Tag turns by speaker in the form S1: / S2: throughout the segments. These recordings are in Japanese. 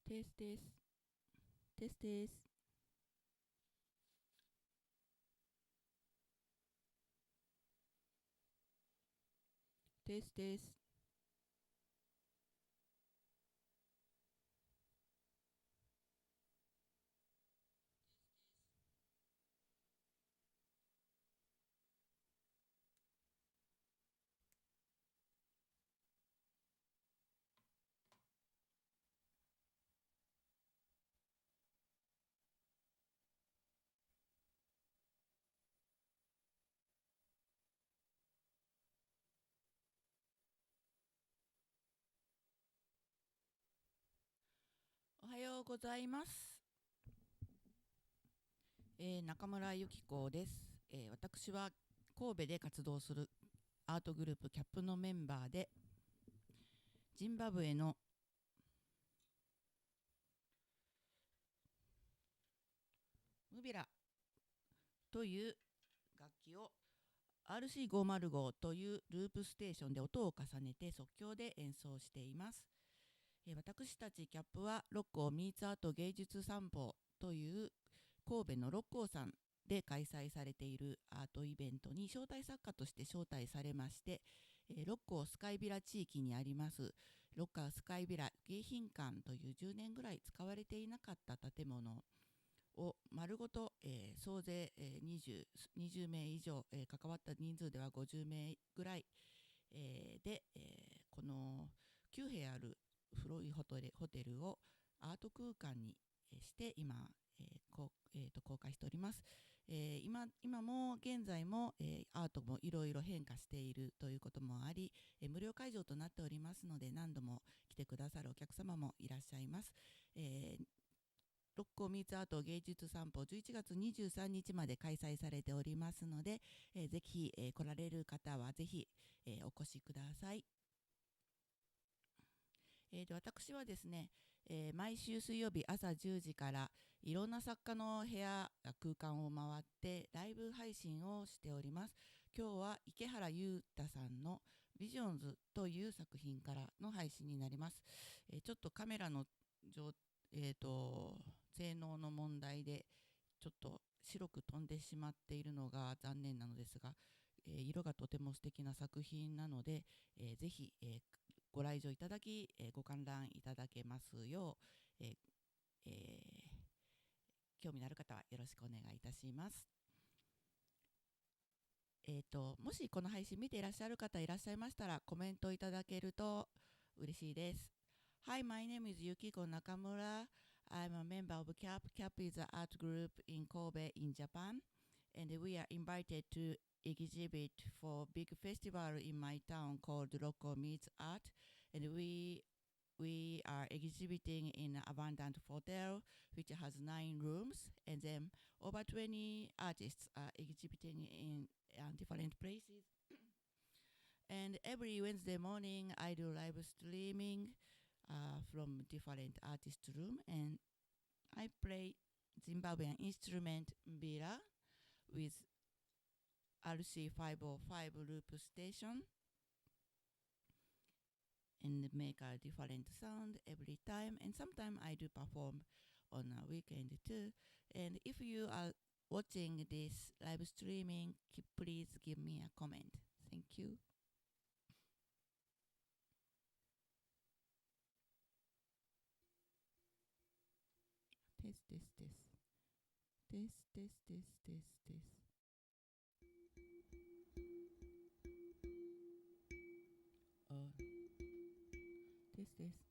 S1: テステステステステステス。おはようございます。中村由紀子です。私は神戸で活動するアートグループキャップのメンバーで、ジンバブエのムビラという楽器を RC505 というループステーションで音を重ねて即興で演奏しています。私たちキャップは六甲ミーツアート芸術散歩という神戸の六甲山で開催されているアートイベントに招待作家として招待されまして、六甲スカイビラ地域にあります六甲スカイビラ迎賓館という10年ぐらい使われていなかった建物を丸ごと、総勢、20名以上、関わった人数では50名ぐらい、で、この9部屋ある古いホテルをアート空間にして今、公開しております。今も現在も、アートもいろいろ変化しているということもあり、無料会場となっておりますので、何度も来てくださるお客様もいらっしゃいます。六甲ミーツアート芸術散歩11月23日まで開催されておりますので、ぜひ、来られる方はぜひ、お越しください。私はですね、毎週水曜日朝10時からいろんな作家の部屋空間を回ってライブ配信をしております。今日は池原悠太さんのビジョンズという作品からの配信になります。ちょっとカメラの性能の問題でちょっと白く飛んでしまっているのが残念なのですが、色がとても素敵な作品なので、ぜひ、ご来場いただき、ご観覧いただけますよう、興味のある方はよろしくお願いいたします。もしこの配信見ていらっしゃる方いらっしゃいましたらコメントいただけると嬉しいです。Hi, my name is Yukiko Nakamura. I'm a member of Kaffe. Kaffe is an art group in Kobe in Japan, and we are invited to exhibit for a big festival in my town called Lokko Meets Art, and we are exhibiting in an abandoned hotel which has 9 rooms, and then over 20 artists are exhibiting in different places. And every Wednesday morning I do live streaming from different artist room, and I play Zimbabwean instrument Mbira with RC505 loop station and make a different sound every time, and sometimes I do perform on a weekend too. And if you are watching this live streaming, please give me a comment. Thank you. テステステステステステステステステステス。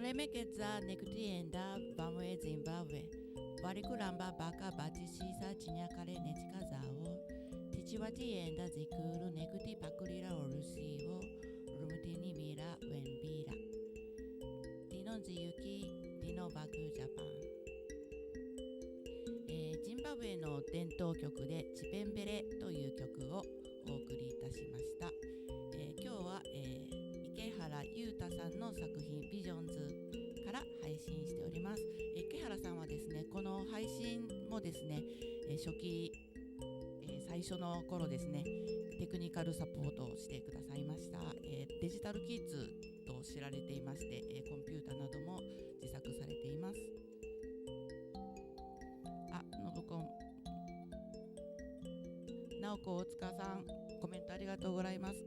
S1: Alemekeza nekutienda vamwe Zimbabwe. Walikulamba baka batishisa chinyakale nechikazao. Tichiwatienda zikuru nekuti pakulira orusiwo. Rumutini mira Mbira. Dinonzi yuki Dinobaku Japan。ジンバブエの伝統曲でチペンベレという曲をお送りいたしました。今日は、池原悠太さんの作品ビジョンズから配信しております。池原さんはですね、この配信もですね、初期、最初の頃ですね、テクニカルサポートをしてくださいました。デジタルキッズと知られていまして、コンピュータなども自作されています。信子、直子、大塚さん、コメントありがとうございます。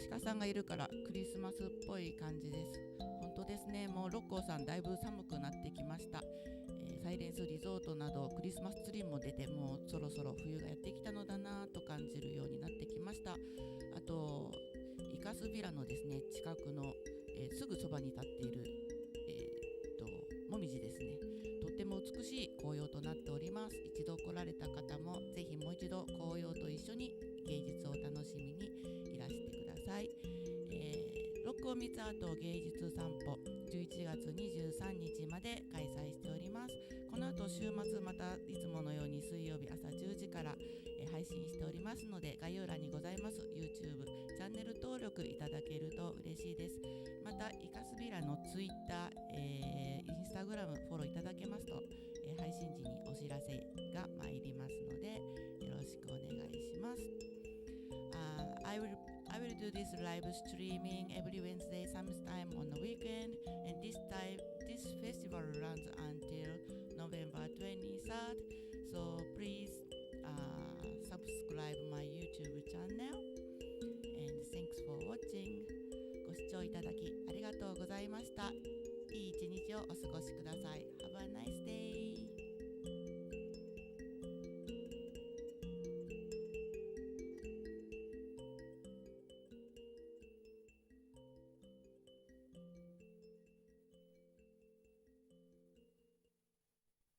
S1: 鹿さんがいるからクリスマスっぽい感じです。本当ですね。もう六甲さんだいぶ寒くなってきました。サイレンスリゾートなどクリスマスツリーも出て、もうそろそろ冬がやってきたのだなと感じるようになってきました。あとイカスヴィラのですね、近くの、すぐそばに立っている、もみじですね、とっても美しい紅葉となっております。一度来られた方もぜひもう一度紅葉と一緒に芸術を楽しみにいらしてください。六甲ミーツアート芸術散歩11月23日まで開催しております。この後週末またいつものように水曜日朝10時から、配信しておりますので、概要欄にございます YouTube チャンネル登録いただけると嬉しいです。またイカスビラの Twitter、Instagram フォローいただけますと、配信時にお知らせが参りますのでよろしくお願いします。I will do this live streaming every Wednesday sometime on the weekend, and this festival runs until November 23rd, so please subscribe my YouTube channel, and thanks for watching. ご視聴いただきありがとうございました。いい一日をお過ごしください。